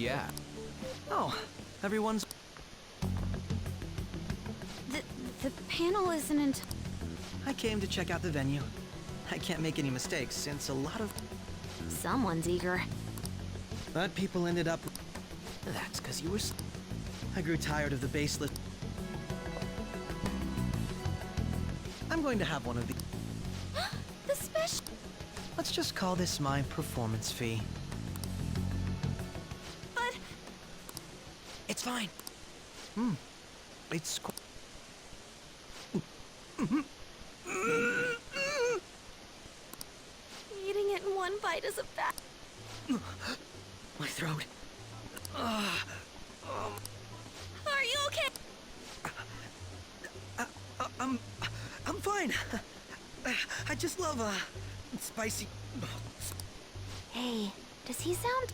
Yeah. Oh, everyone's... The panel isn't... I came to check out the venue. I can't make any mistakes since a lot of... Someone's eager. But people ended up... That's because you were... I grew tired of the baseless... I'm going to have one of these. The special... Let's just call this my performance fee. But... It's fine. It's... Eating it in one bite is a bad... My throat. Are you okay? I'm fine. I just love, spicy... Hey, does he sound...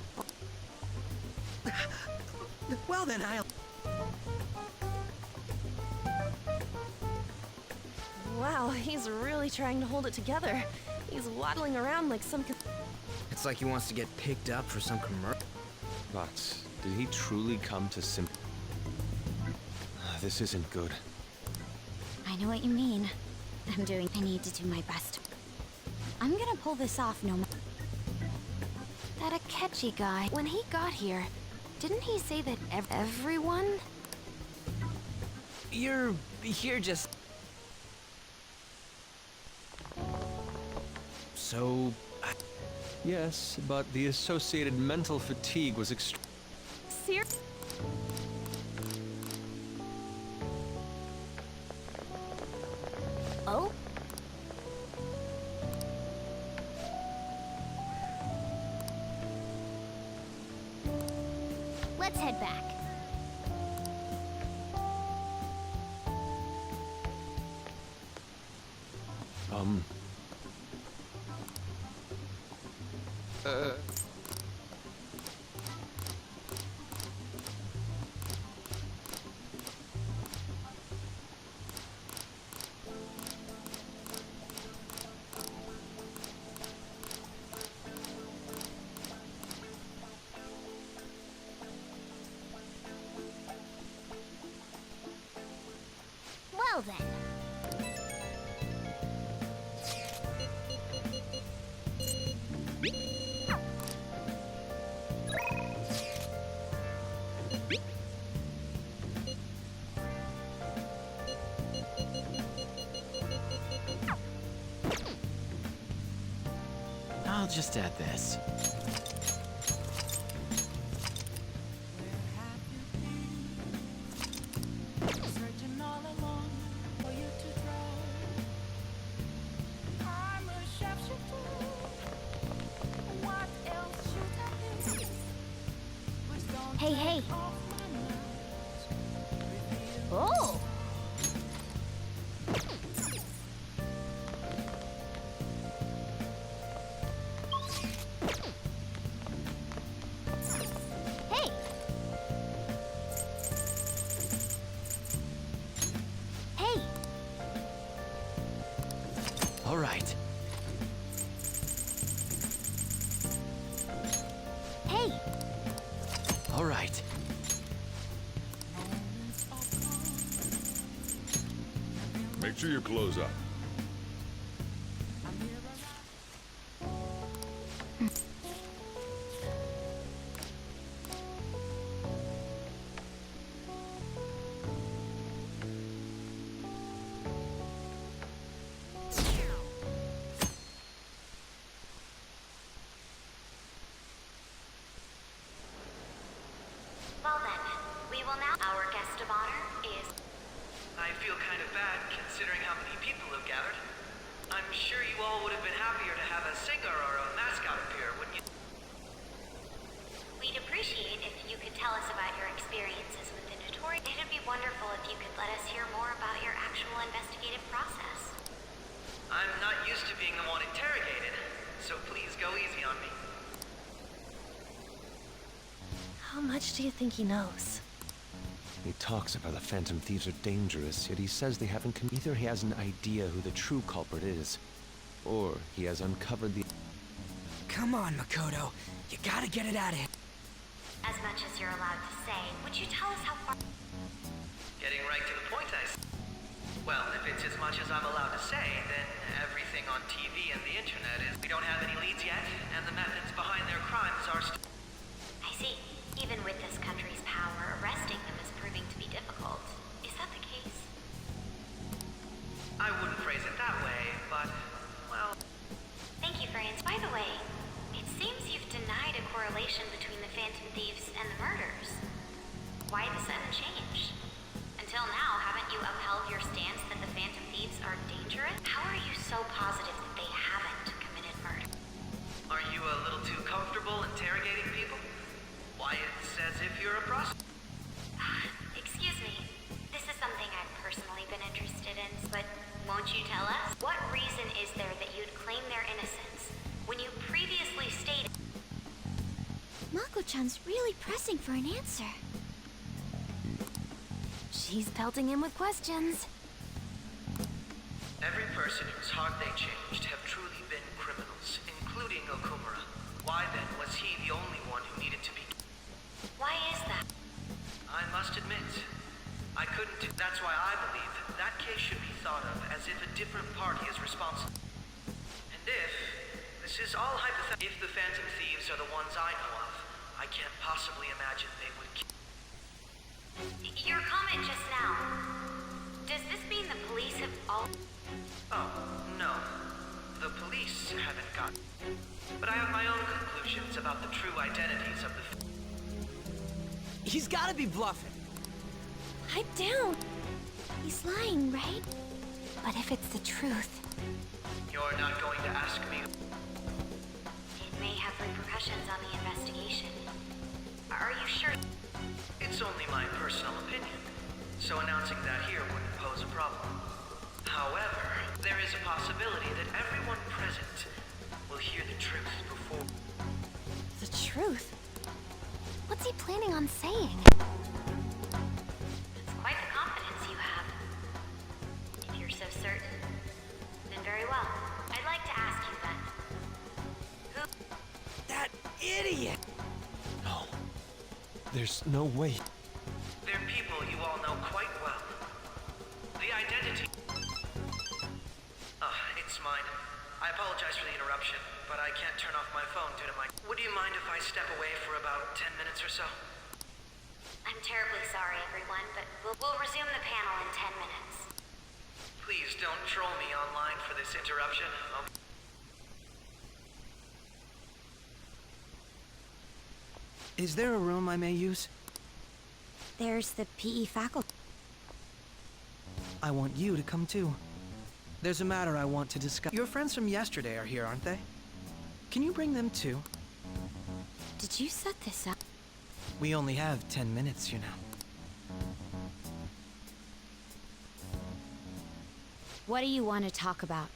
Well then, I'll... Wow, he's really trying to hold it together. He's waddling around like some... It's like he wants to get picked up for some commercial. But did he truly come to This isn't good. I know what you mean. I need to do my best. I'm gonna pull this off no matter. That Akechi guy, when he got here, didn't he say that everyone? You're here just... So... Yes, but the associated mental fatigue was extreme. Serious? Oh? Let's head back. Well then. I'll just add this. Hey, hey. Oh! Hey! Hey! All right. Hey! All right. Make sure you close up. Well then, we will now... Our guest of honor is... I feel kind of bad considering how many people have gathered. I'm sure you all would have been happier to have a singer or a mascot appear, wouldn't you? We'd appreciate if you could tell us about your experiences with the Notorious. It'd be wonderful if you could let us hear more about your actual investigative process. I'm not used to being the one interrogated, so please go easy on me. How much do you think he knows? He talks about the Phantom Thieves are dangerous, yet he says they haven't either he has an idea who the true culprit is, or he has uncovered the... Come on, Makoto. You gotta get it out of here. As much as you're allowed to say, would you tell us how far... Getting right to the point, I see. Well, if it's as much as I'm allowed to say, then everything on TV and the internet is... We don't have any leads yet, and the methods behind their crimes are I see. Even with this country's power, arresting them is proving to be difficult. Is that the case? I wouldn't phrase it that way, but, well... Thank you for answering. By the way, it seems you've denied a correlation between the Phantom Thieves and the murders. Why the sudden change? Until now, haven't you upheld your stance that the Phantom Thieves are dangerous? How are you so positive that they haven't committed murder? Are you a little too comfortable interrogating people? Why, it's as if you're a prostitute. Excuse me. This is something I've personally been interested in, but won't you tell us? What reason is there that you'd claim their innocence when you previously stated... Mako-chan's really pressing for an answer. She's pelting him with questions. Every person whose heart they changed have truly been criminals, including Okumura. Why then was he the only one who needed to be... Why is that? I must admit, I couldn't do... That's why I believe that case should be thought of as if a different party is responsible. And if... This is all hypothetical. If the Phantom Thieves are the ones I know of, I can't possibly imagine they would kill... Your comment just now. Does this mean the police have all... Oh, no. The police haven't got... But I have my own conclusions about the true identities of the... He's gotta be bluffing. Pipe down. He's lying, right? But if it's the truth... You're not going to ask me... It may have repercussions on the investigation. Are you sure? It's only my personal opinion, so announcing that here wouldn't pose a problem. However, there is a possibility that everyone present will hear the truth before... The truth? What's he planning on saying? It's quite the confidence you have. If you're so certain, then very well. I'd like to ask you then. Who... That idiot! No. There's no way. They're people you all know quite well. The identity... it's mine. I apologize for the interruption, but I can't turn off my phone due to my... Would you mind if I step away for about 10 minutes or so? I'm terribly sorry, everyone, but we'll resume the panel in 10 minutes. Please don't troll me online for this interruption. Is there a room I may use? There's the PE faculty. I want you to come too. There's a matter I want to discuss. Your friends from yesterday are here, aren't they? Can you bring them too? Did you set this up? We only have 10 minutes, you know. What do you want to talk about?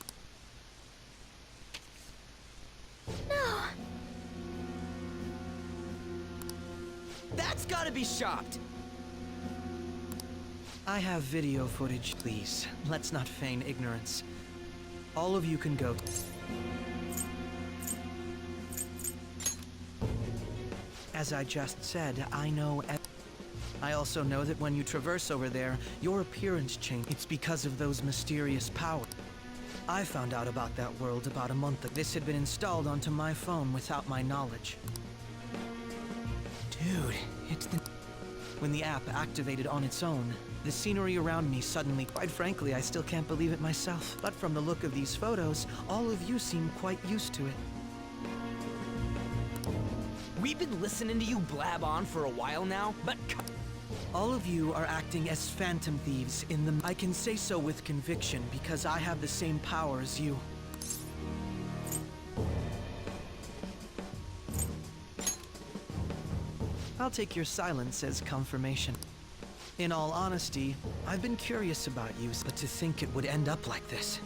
No. That's gotta be shocked! I have video footage, please. Let's not feign ignorance. All of you can go. As I just said, I know I also know that when you traverse over there, your appearance changes. It's because of those mysterious powers. I found out about that world about a month ago. This had been installed onto my phone without my knowledge. Dude, it's the... When the app activated on its own, the scenery around me suddenly... Quite frankly, I still can't believe it myself. But from the look of these photos, all of you seem quite used to it. We've been listening to you blab on for a while now, but... All of you are acting as phantom thieves in the... I can say so with conviction because I have the same power as you. I'll take your silence as confirmation. In all honesty, I've been curious about you, but to think it would end up like this.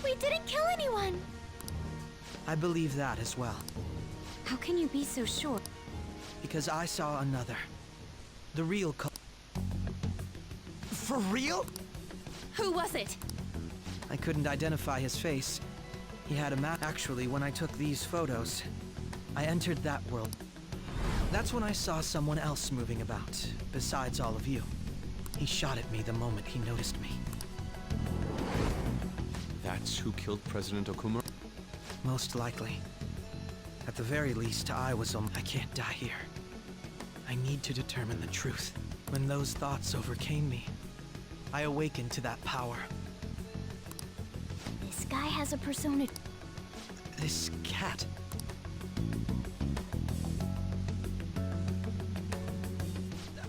We didn't kill anyone! I believe that as well. How can you be so sure? Because I saw another. The real For real? Who was it? I couldn't identify his face. He had a map. Actually, when I took these photos, I entered that world. That's when I saw someone else moving about, besides all of you. He shot at me the moment he noticed me. That's who killed President Okuma? Most likely. At the very least, I can't die here. I need to determine the truth. When those thoughts overcame me, I awakened to that power. This guy has a persona. This cat.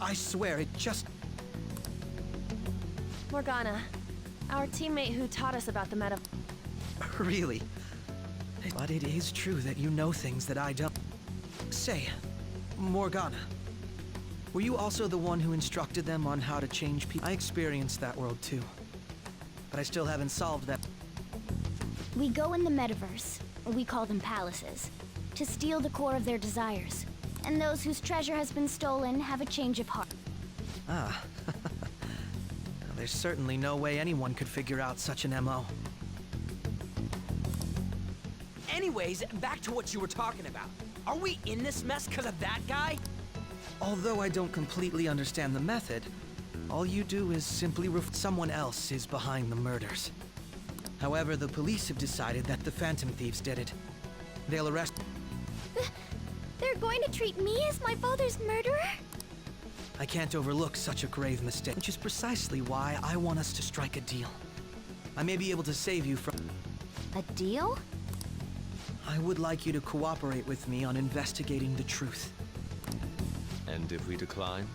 I swear, it just... Morgana, our teammate who taught us about the meta. Really? But it is true that you know things that I don't. Say, Morgana, were you also the one who instructed them on how to change people? I experienced that world too, but I still haven't solved that. We go in the metaverse, we call them palaces, to steal the core of their desires. And those whose treasure has been stolen have a change of heart. Ah. There's certainly no way anyone could figure out such an MO. Anyways, back to what you were talking about. Are we in this mess because of that guy? Although I don't completely understand the method, all you do is simply someone else is behind the murders. However, the police have decided that the Phantom Thieves did it. They'll arrest... They're going to treat me as my father's murderer? I can't overlook such a grave mistake, which is precisely why I want us to strike a deal. I may be able to save you from... A deal? I would like you to cooperate with me on investigating the truth. And if we decline?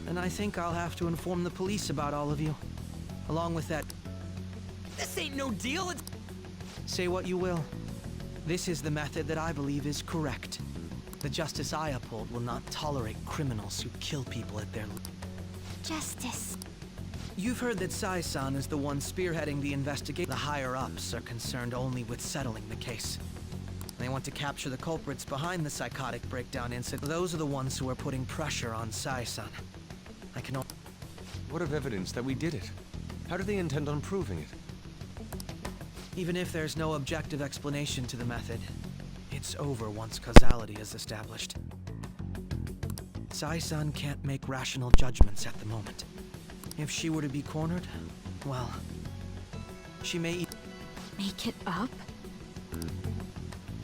And I think I'll have to inform the police about all of you. Along with that... This ain't no deal, it's... Say what you will. This is the method that I believe is correct. The justice I uphold will not tolerate criminals who kill people at their... Justice. You've heard that Sai-san is the one spearheading the investigation. The higher-ups are concerned only with settling the case. They want to capture the culprits behind the psychotic breakdown incident. Those are the ones who are putting pressure on Sai-san. I can only... What of evidence that we did it? How do they intend on proving it? Even if there's no objective explanation to the method, it's over once causality is established. Sai-san can't make rational judgments at the moment. If she were to be cornered, well, she may... Make it up?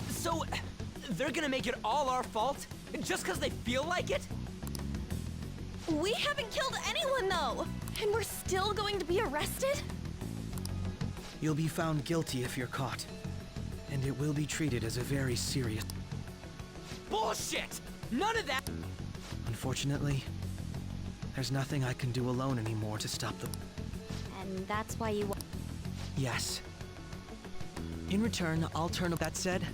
So, they're gonna make it all our fault? Just because they feel like it? We haven't killed anyone, though! And we're still going to be arrested? You'll be found guilty if you're caught. And it will be treated as a very serious... Bullshit! None of that! Unfortunately, there's nothing I can do alone anymore to stop them. And that's why you... Yes. In return, I'll turn... That said,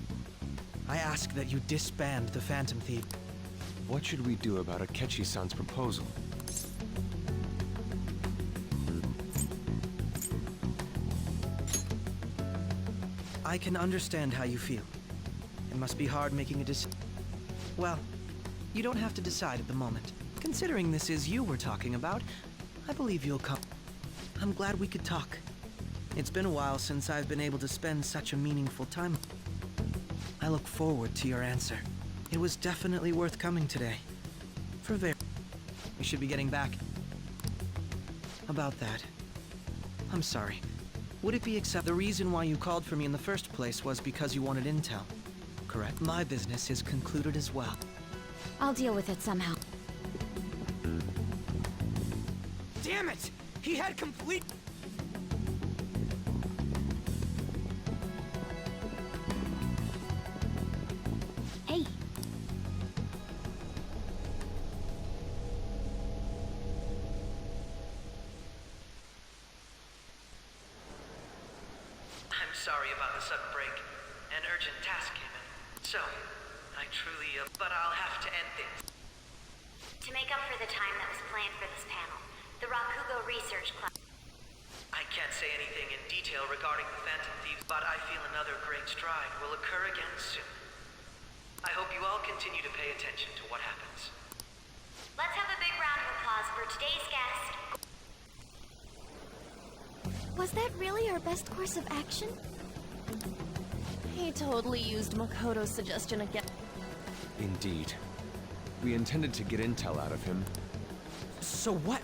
I ask that you disband the Phantom Thief. What should we do about Akechi-san's proposal? I can understand how you feel. It must be hard making a decision. Well, you don't have to decide at the moment. Considering this is you we're talking about, I believe you'll come. I'm glad we could talk. It's been a while since I've been able to spend such a meaningful time. I look forward to your answer. It was definitely worth coming today. We should be getting back. About that. I'm sorry. Would it be the reason why you called for me in the first place was because you wanted intel? Correct. My business is concluded as well. I'll deal with it somehow. Damn it! He had complete... Hey, I'm sorry about the sudden break. An urgent task came in. So, I truly, but I'll have to end things. to make up for the time that was planned for this panel, the Rakugo Research Club... I can't say anything in detail regarding the Phantom Thieves, but I feel another great stride will occur again soon. I hope you all continue to pay attention to what happens. Let's have a big round of applause for today's guest. Was that really our best course of action? He totally used Makoto's suggestion again. Indeed. We intended to get intel out of him. So what?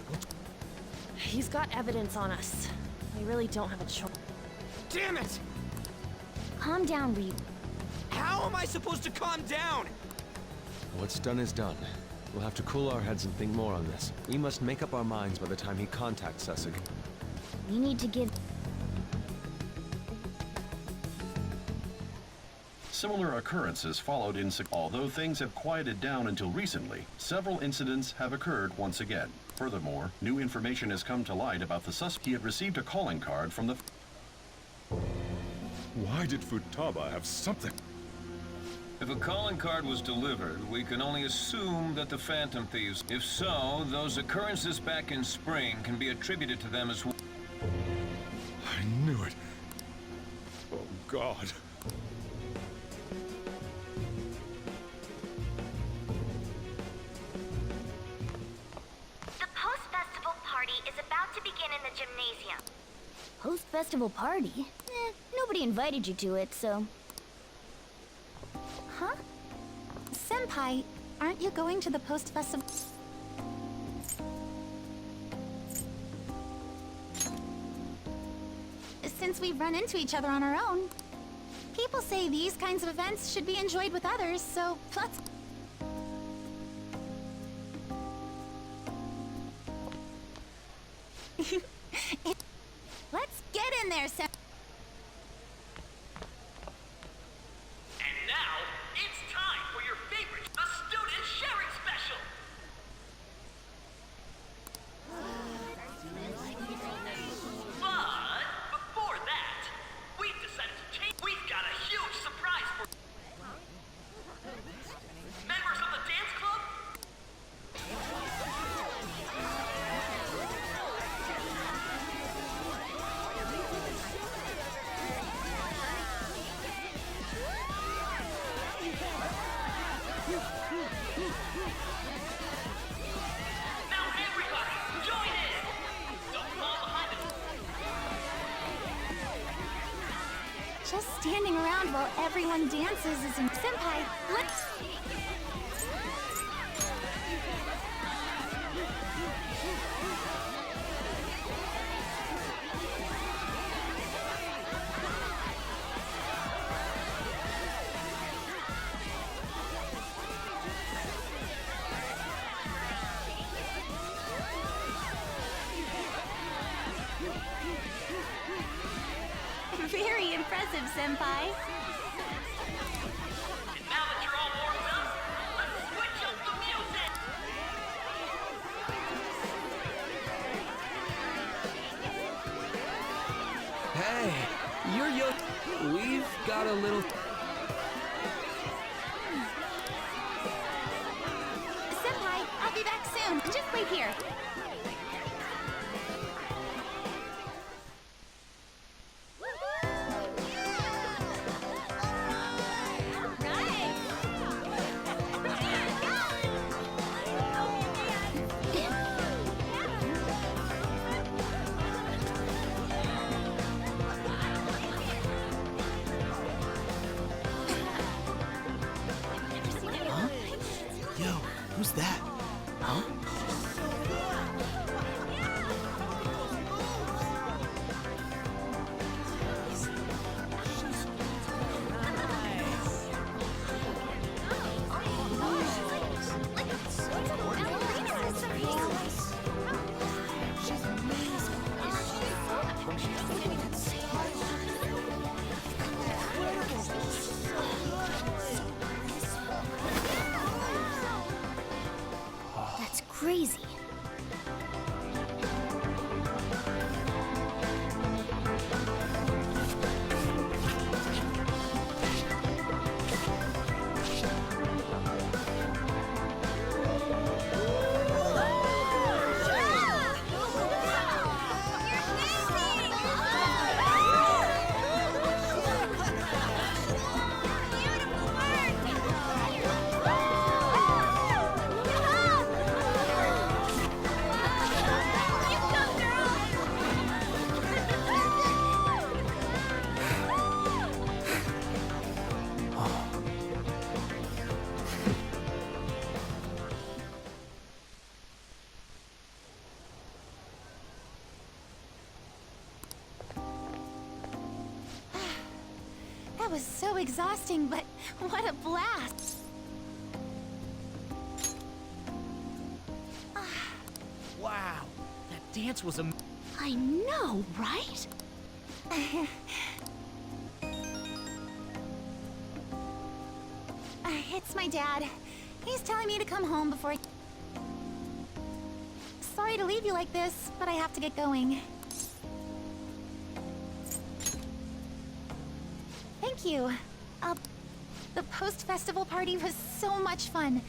He's got evidence on us. We really don't have a choice. Damn it! Calm down, Reed. How am I supposed to calm down? What's done is done. We'll have to cool our heads and think more on this. We must make up our minds by the time he contacts us again. We need to give... Similar occurrences followed although things have quieted down until recently, several incidents have occurred once again. Furthermore, new information has come to light about the suspect. He had received a calling card from the... Why did Futaba have something? If a calling card was delivered, we can only assume that the Phantom Thieves... If so, those occurrences back in spring can be attributed to them as well. I knew it. Oh, God. The post-festival party is about to begin in the gymnasium. Post-festival party? Nobody invited you to it, so... Huh? Senpai, aren't you going to the post-festival? Since we've run into each other on our own, people say these kinds of events should be enjoyed with others, so let's... Let's get in there, Senpai. And now, it's time for your favorite, the Student Sharing Special! But, before that, we've decided to change. We've got a huge surprise for members of the dance club. Now everybody, join in! Don't fall behind the... Just standing around while everyone dances isn't... Senpai, let's... Very impressive, Senpai. And now that you're all warmed up, let's switch up the music! Hey, we've got a little... Senpai, I'll be back soon. Just wait here. Yo, who's that? Huh? That's crazy. was so exhausting, but what a blast! Wow, that dance was amazing. I know, right? It's my dad. He's telling me to come home before Sorry to leave you like this, but I have to get going. Thank you. The post-festival party was so much fun.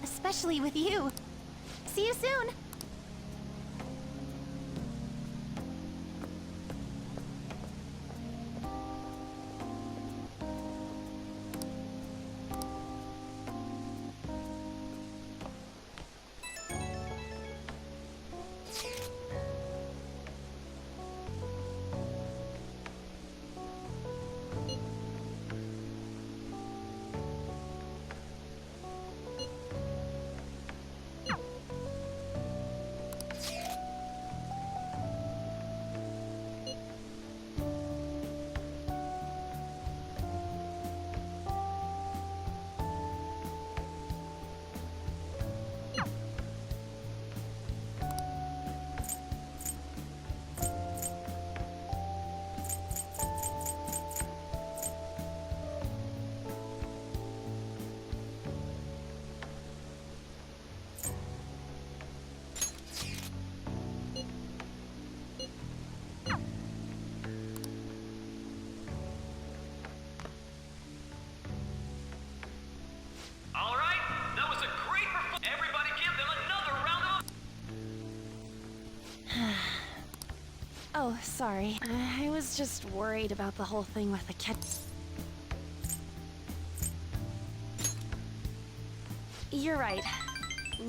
Especially with you. See you soon! All right, that was a great performance. Everybody give them another round of... Oh, sorry. I was just worried about the whole thing with the catch. You're right.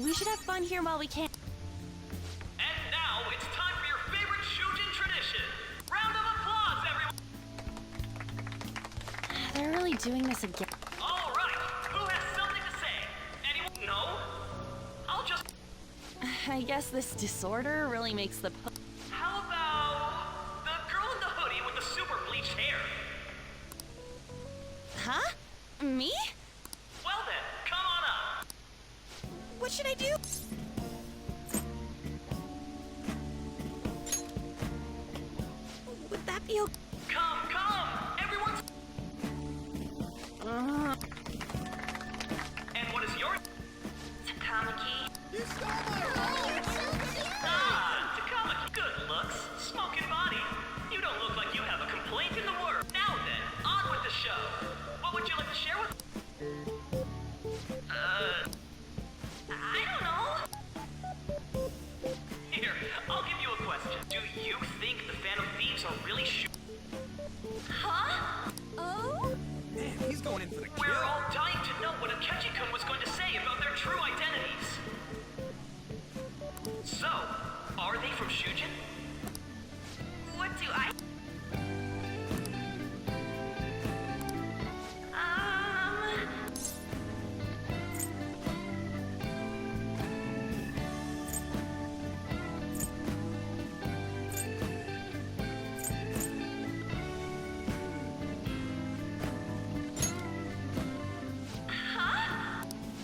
We should have fun here while we can. And now it's time for your favorite Shujin tradition. Round of applause, everyone. They're really doing this again. All right, who has something to say? Anyone? No? I'll just... I guess this disorder really makes the How about the girl in the hoodie with the super bleached hair? Huh? Me? Well then, come on up. What should I do? Would that be okay? Come, everyone's... And what is your... Takamaki. Ah, Takamaki. Good looks, smoking body. You don't look like you have a complaint in the world. Now then, on with the show. What would you like to share with... I don't know. Here, I'll give you a question. Do you think the Phantom Thieves are really Huh? Oh? Man, he's going in for the kill. We're all dying to know what Akechi-kun was going to say about their true identities. So, are they from Shujin? What do I...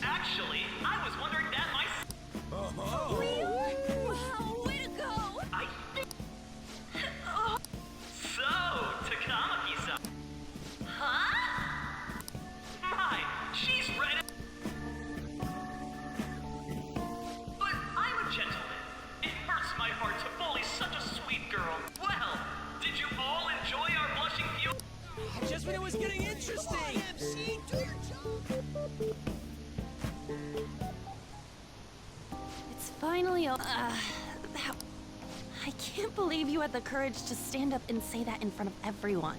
Actually, I was wondering that myself. Wow, way to go! I think... So, Takamaki-san. Huh? My, she's ready. But I'm a gentleman. It hurts my heart to bully such a sweet girl. Well, did you all enjoy our blushing view? Just when it was getting interesting. It's finally I can't believe you had the courage to stand up and say that in front of everyone.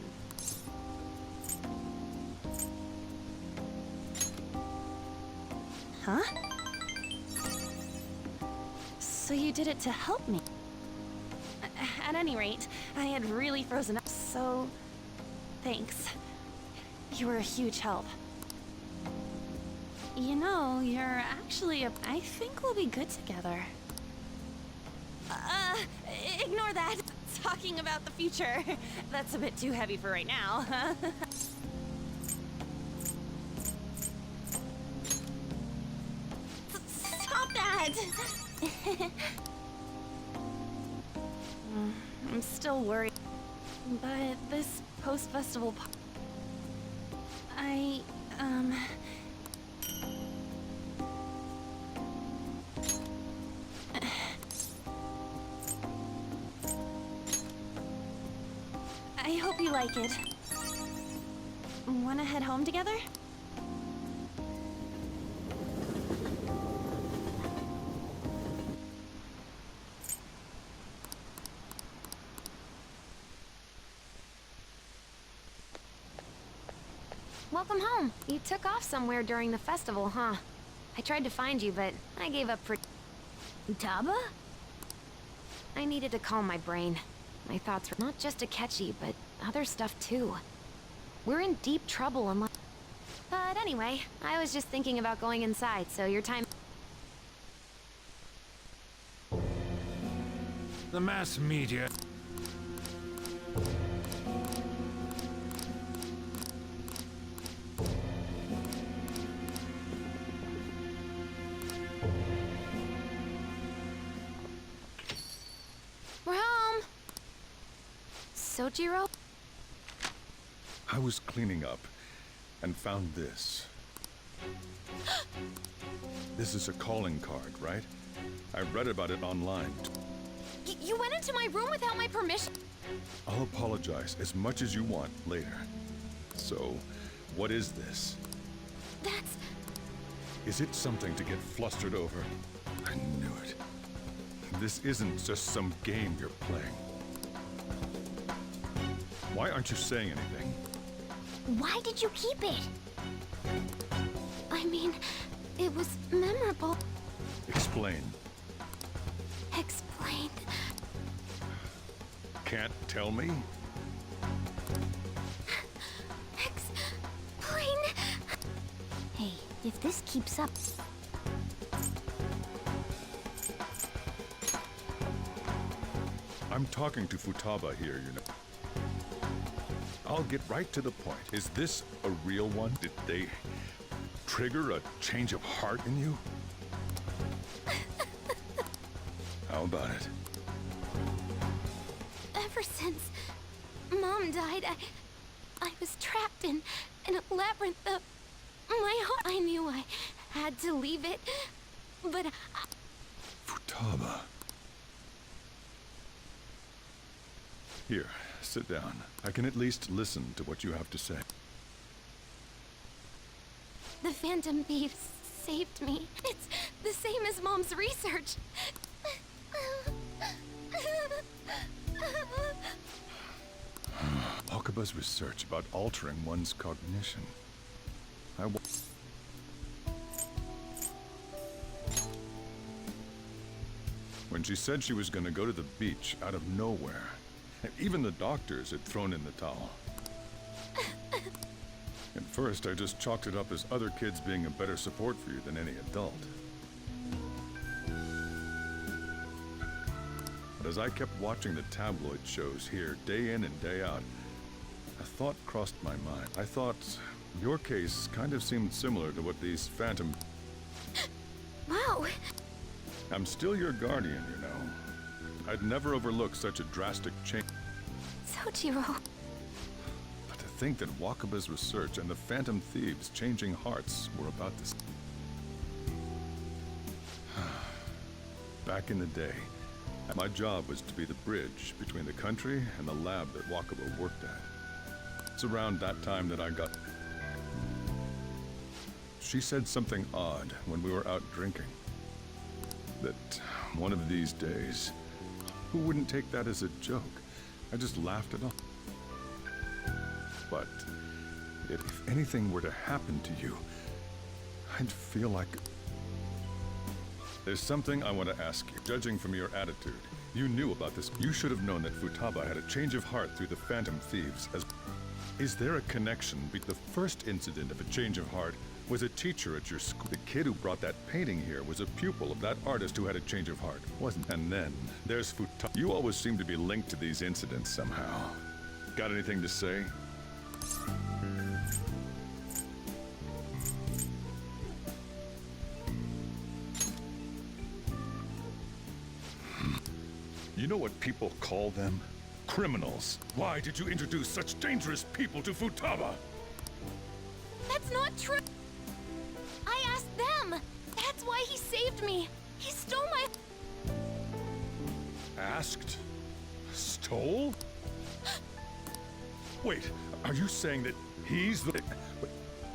Huh? So you did it to help me? At any rate, I had really frozen up, so... thanks. You were a huge help. You know, you're actually I think we'll be good together. Ignore that. Talking about the future. That's a bit too heavy for right now, huh? that? I'm still worried. But this post-festival I hope you like it. Wanna head home together? Welcome home. You took off somewhere during the festival, huh? I tried to find you, but I gave up for... Taba? I needed to calm my brain. My thoughts were not just Akechi, but other stuff too. We're in deep trouble unless... But anyway, I was just thinking about going inside, so your time... The mass media. We're home! Sojiro? I was cleaning up and found this. This is a calling card, right? I read about it online. You went into my room without my permission? I'll apologize as much as you want later. So, what is this? That's... Is it something to get flustered over? I knew it. This isn't just some game you're playing. Why aren't you saying anything? Why did you keep it? I mean, it was memorable. Explain. Explain. Can't tell me? Explain. Hey, if this keeps up... I'm talking to Futaba here, you know. I'll get right to the point. Is this a real one? Did they trigger a change of heart in you? How about it? Ever since Mom died, I was trapped in a labyrinth of my heart. I knew I had to leave it, but Futaba. Here, sit down. I can at least listen to what you have to say. the Phantom Thieves saved me. It's the same as Mom's research. Wakaba's research about altering one's cognition. When she said she was going to go to the beach out of nowhere, even the doctors had thrown in the towel. At first, I just chalked it up as other kids being a better support for you than any adult. But as I kept watching the tabloid shows here, day in and day out, a thought crossed my mind. I thought your case kind of seemed similar to what these phantom... Wow! I'm still your guardian, you know. I'd never overlook such a drastic change. Sojiro. But to think that Wakaba's research and the Phantom Thieves' changing hearts were about this. Back in the day, my job was to be the bridge between the country and the lab that Wakaba worked at. It's around that time that I got... She said something odd when we were out drinking. That one of these days, who wouldn't take that as a joke? I just laughed it off. But if anything were to happen to you, I'd feel like... There's something I want to ask you. Judging from your attitude, you knew about this. You should have known that Futaba had a change of heart through the Phantom Thieves. Is there a connection between the first incident of a change of heart was a teacher at your school? The kid who brought that painting here was a pupil of that artist who had a change of heart, wasn't? And then there's Futaba. You always seem to be linked to these incidents somehow. Got anything to say? You know what people call them? Criminals. Why did you introduce such dangerous people to Futaba? That's not true. I asked them. That's why he saved me. He stole my... Asked? Stole? Wait, are you saying that he's the... Wait,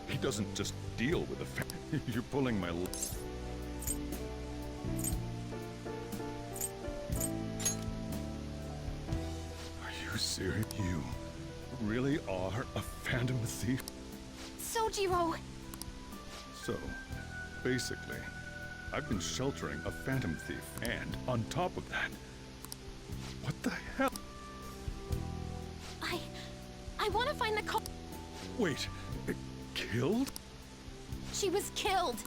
he doesn't just deal with the... You're pulling my... Are you serious? You really are a phantom thief? Sojiro! So, basically, I've been sheltering a phantom thief, and on top of that, what the hell? I want to find the cul- Wait, killed? She was killed.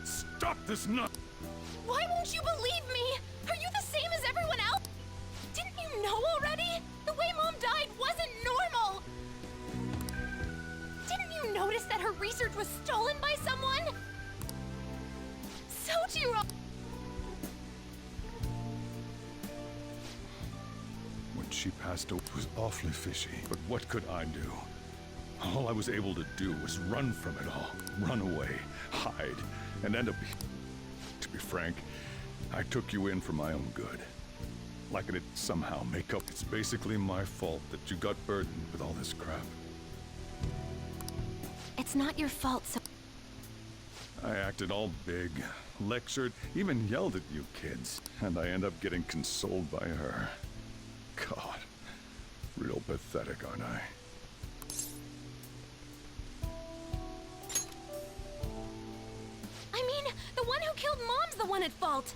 Stop this nut! Why won't you believe me? Are you the same as everyone else? Didn't you know already? The way Mom died wasn't normal! Didn't you notice that her research was stolen by someone? Sojiro! When she passed away, it was awfully fishy. But what could I do? All I was able to do was run from it all. Run away, hide, and end up... To be frank, I took you in for my own good. Like it'd somehow make up. It's basically my fault that you got burdened with all this crap. It's not your fault, so... I acted all big, lectured, even yelled at you kids. And I end up getting consoled by her. God, real pathetic, aren't I? I mean, the one who killed Mom's the one at fault.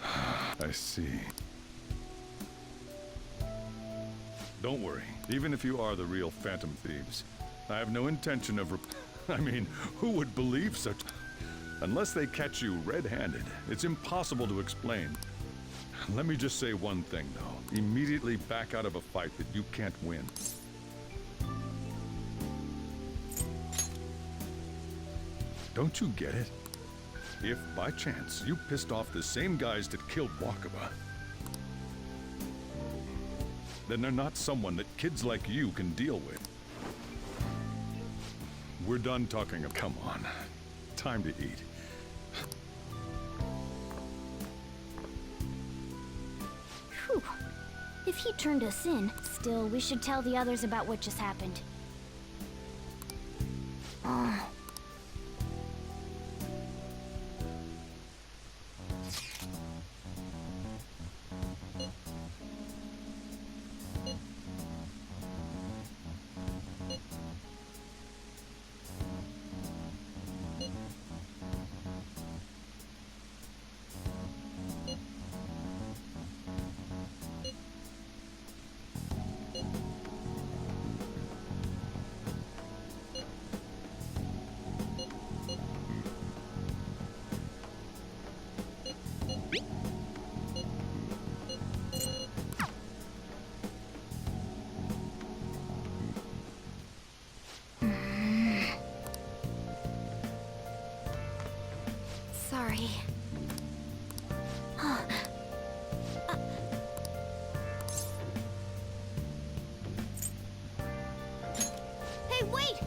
I see. Don't worry. Even if you are the real Phantom Thieves, I have no intention of I mean, who would believe such... Unless they catch you red-handed, it's impossible to explain. Let me just say one thing, though. Immediately back out of a fight that you can't win. Don't you get it? If, by chance, you pissed off the same guys that killed Wakaba, then they're not someone that kids like you can deal with. We're done talking. Come on. Time to eat. Whew. If he turned us in, still, we should tell the others about what just happened. Sorry. Hey, wait!